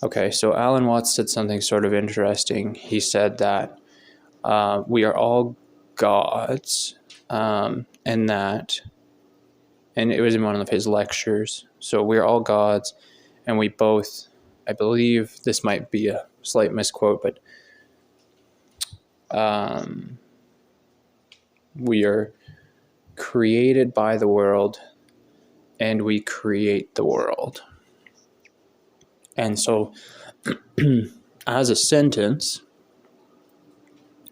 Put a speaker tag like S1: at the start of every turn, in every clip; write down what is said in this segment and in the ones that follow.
S1: Okay, so Alan Watts said something sort of interesting. He said that we are all gods, and that, and it was in one of his lectures. So we're all gods, and we both, I believe this might be a slight misquote, but we are created by the world, and we create the world. And so, as a sentence,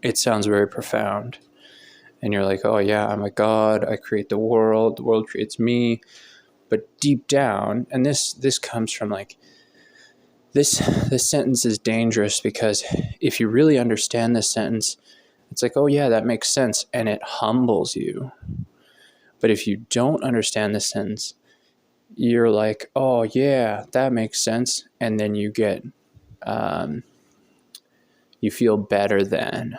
S1: it sounds very profound. And you're like, oh yeah, I'm a god, I create the world creates me. But deep down, and this comes from like, this sentence is dangerous, because if you really understand this sentence, it's like, oh yeah, that makes sense, and it humbles you. But if you don't understand this sentence, you're like, oh yeah, that makes sense, and then you get, you feel better than.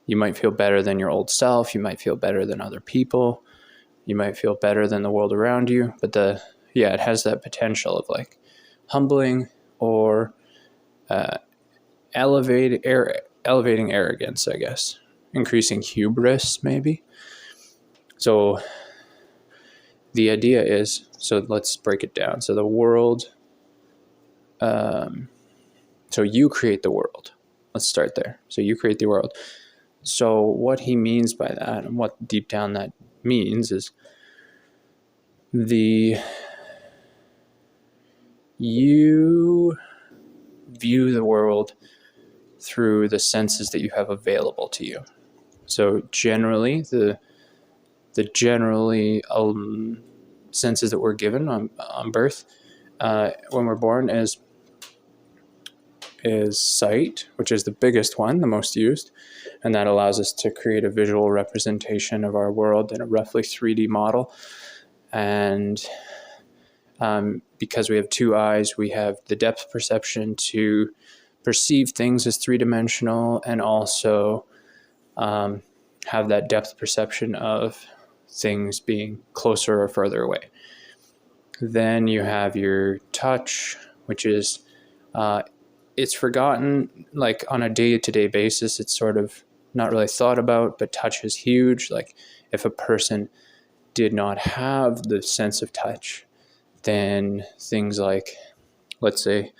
S1: You might feel better than your old self. You might feel better than other people. You might feel better than the world around you. But it has that potential of like humbling or elevating arrogance, I guess. Increasing hubris, maybe. So the idea is, so let's break it down. So the world, so you create the world. Let's start there. So you create the world. So what he means by that, and what deep down that means, is you view the world through the senses that you have available to you. So generally, the senses that we're given on birth, when we're born, is sight, which is the biggest one, the most used, and that allows us to create a visual representation of our world in a roughly 3D model. And because we have two eyes, we have the depth perception to perceive things as three-dimensional, and also have that depth perception of things being closer or further away. Then you have your touch, which is it's forgotten, like on a day-to-day basis. It's sort of not really thought about, but touch is huge. Like if a person did not have the sense of touch, then things like, let's say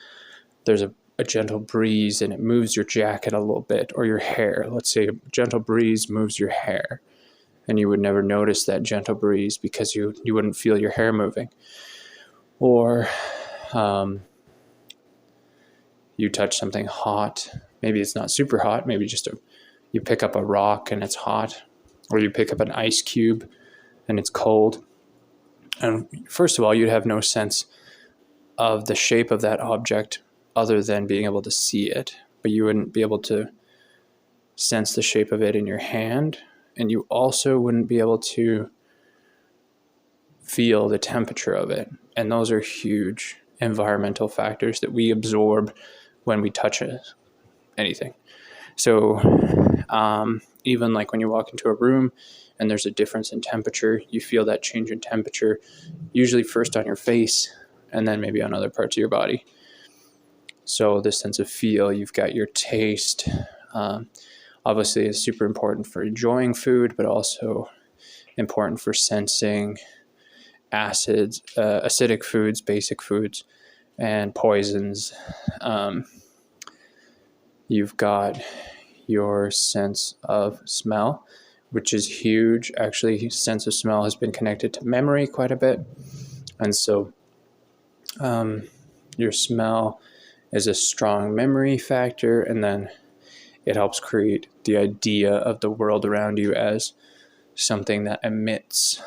S1: there's a gentle breeze and it moves your jacket a little bit, or your hair. Let's say a gentle breeze moves your hair, and you would never notice that gentle breeze because you wouldn't feel your hair moving. Or you touch something hot. Maybe it's not super hot. Maybe just you pick up a rock and it's hot, or you pick up an ice cube and it's cold. And first of all, you'd have no sense of the shape of that object other than being able to see it, but you wouldn't be able to sense the shape of it in your hand, and you also wouldn't be able to feel the temperature of it. And those are huge environmental factors that we absorb when we touch anything. So even like when you walk into a room and there's a difference in temperature, you feel that change in temperature, usually first on your face and then maybe on other parts of your body. So this sense of feel, you've got your taste. Obviously it's super important for enjoying food, but also important for sensing acids, acidic foods, basic foods, and poisons. You've got your sense of smell, which is huge. Actually, sense of smell has been connected to memory quite a bit. And so your smell is a strong memory factor, and then it helps create the idea of the world around you as something that emits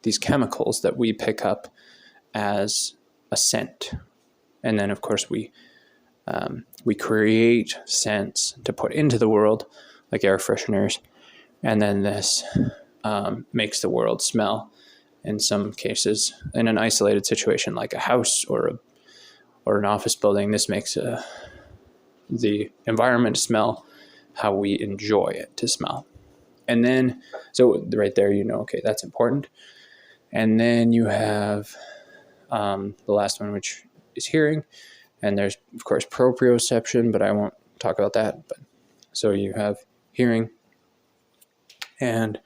S1: these chemicals that we pick up as a scent. And then, of course, we create scents to put into the world, like air fresheners, and then this makes the world smell. In some cases, in an isolated situation like a house or an office building, this makes the environment smell how we enjoy it to smell. And then, so right there, okay, that's important. And then you have the last one, which is hearing. And there's, of course, proprioception, but I won't talk about that. But so you have hearing, and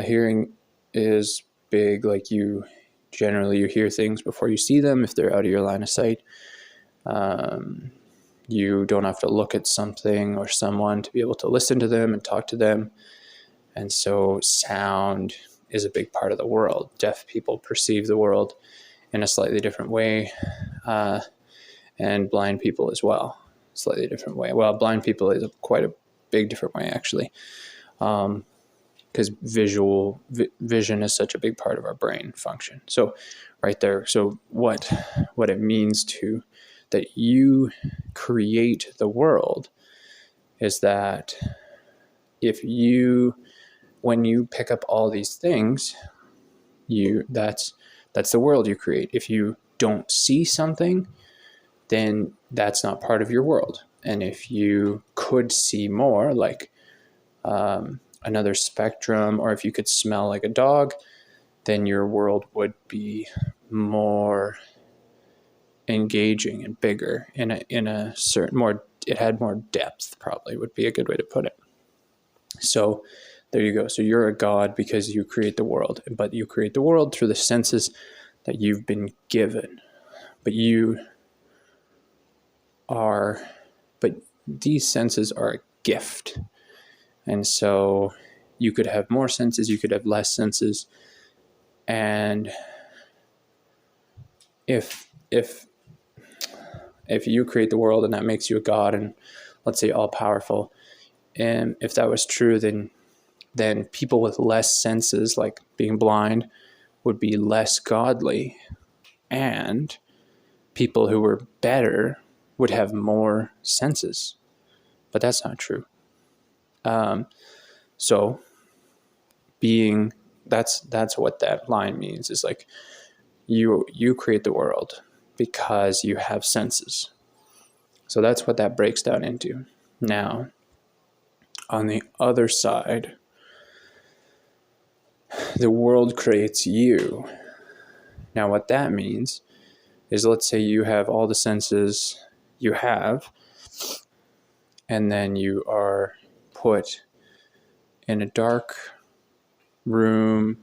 S1: hearing is big. Like you hear things before you see them if they're out of your line of sight. You don't have to look at something or someone to be able to listen to them and talk to them. And so sound is a big part of the world. Deaf people perceive the world in a slightly different way, and blind people as well, slightly different way. Well, blind people is quite a big different way, actually, because vision is such a big part of our brain function. So right there, so what it means to that you create the world is that when you pick up all these things, that's the world you create. If you don't see something, then that's not part of your world. And if you could see more, like another spectrum, or if you could smell like a dog, then your world would be more engaging and bigger in a certain more. It had more depth, probably would be a good way to put it. So there you go. So you're a god because you create the world, but you create the world through the senses that you've been given. But these senses are a gift. And so you could have more senses, you could have less senses. And if you create the world and that makes you a god and let's say all powerful, and if that was true, then people with less senses, like being blind, would be less godly, and people who were better would have more senses. But that's not true. So that's what that line means, is like you create the world because you have senses. So that's what that breaks down into. Now, on the other side, the world creates you. Now, what that means is, let's say you have all the senses you have, and then you are put in a dark room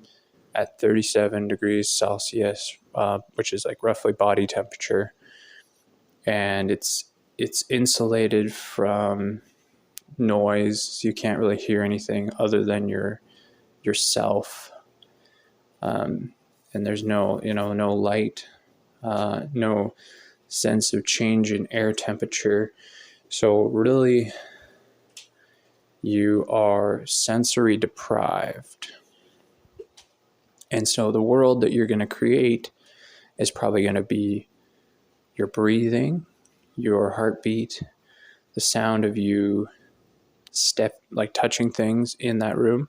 S1: at 37 degrees Celsius, which is like roughly body temperature, and it's insulated from noise. You can't really hear anything other than yourself, and there's no light, no sense of change in air temperature. So really, you are sensory deprived. And so the world that you're going to create is probably going to be your breathing, your heartbeat, the sound of you touching things in that room.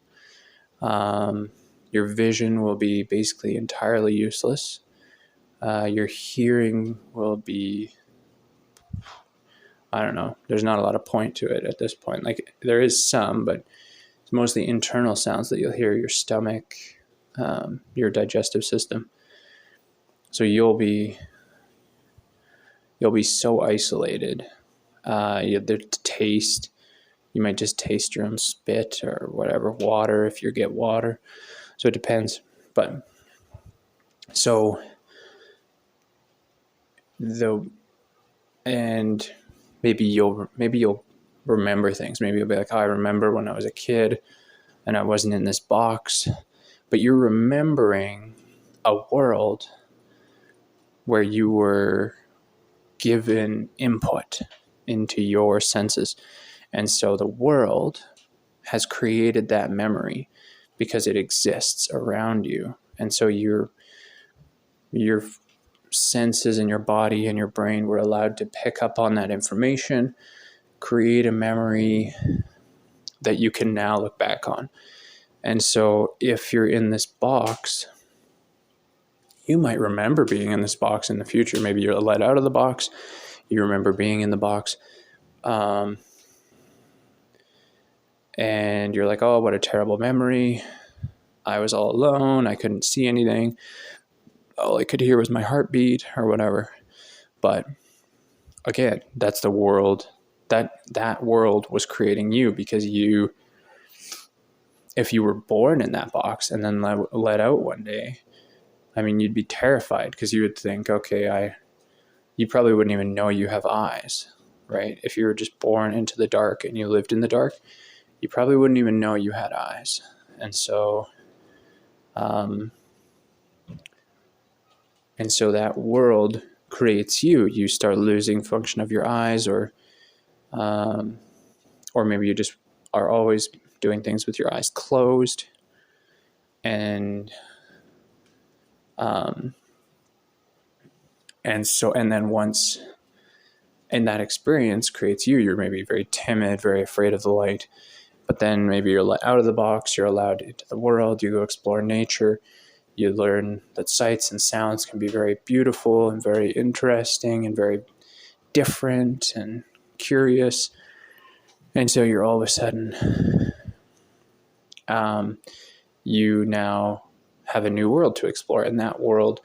S1: Your vision will be basically entirely useless. Your hearing will be, I don't know, there's not a lot of point to it at this point. Like there is some, but it's mostly internal sounds that you'll hear, your stomach, your digestive system. So you'll be so isolated. The taste, you might just taste your own spit or whatever, water if you get water. So it depends. But so and maybe you'll remember things. Maybe you'll be like, oh, I remember when I was a kid and I wasn't in this box. But you're remembering a world where you were given input into your senses. And so the world has created that memory because it exists around you. And so your senses in your body and your brain were allowed to pick up on that information, create a memory that you can now look back on. And so if you're in this box, you might remember being in this box in the future. Maybe you're let out of the box. You remember being in the box. And you're like, oh, what a terrible memory. I was all alone. I couldn't see anything. all I could hear was my heartbeat or whatever. But again, that's the world. That world was creating you, because you, if you were born in that box and then let out one day, I mean, you'd be terrified, because you would think, okay, you probably wouldn't even know you have eyes, right? If you were just born into the dark and you lived in the dark, you probably wouldn't even know you had eyes. And so that world creates you. You start losing function of your eyes, or maybe you just are always doing things with your eyes closed. And then once, and that experience creates you. You're maybe very timid, very afraid of the light, but then maybe you're let out of the box, you're allowed into the world, you go explore nature, you learn that sights and sounds can be very beautiful and very interesting and very different and curious. And so you're all of a sudden, you now have a new world to explore, and that world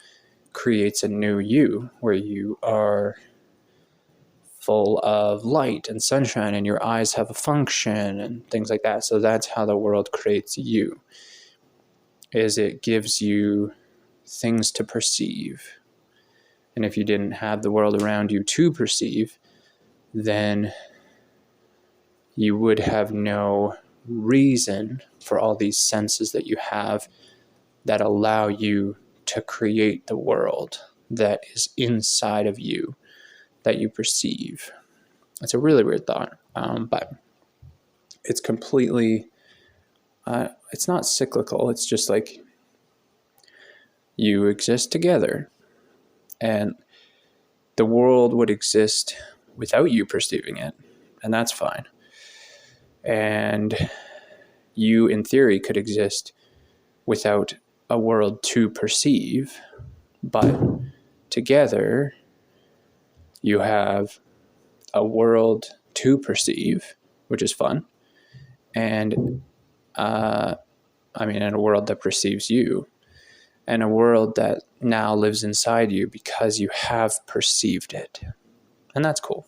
S1: creates a new you, where you are full of light and sunshine, and your eyes have a function and things like that. So that's how the world creates you, is it gives you things to perceive. And if you didn't have the world around you to perceive, then you would have no reason for all these senses that you have that allow you to create the world that is inside of you, that you perceive. It's a really weird thought, but it's completely, it's not cyclical. It's just like you exist together, and the world would exist without you perceiving it, and that's fine. And you, in theory, could exist without a world to perceive, but together you have a world to perceive, which is fun, and and a world that perceives you, and a world that now lives inside you because you have perceived it, and that's cool.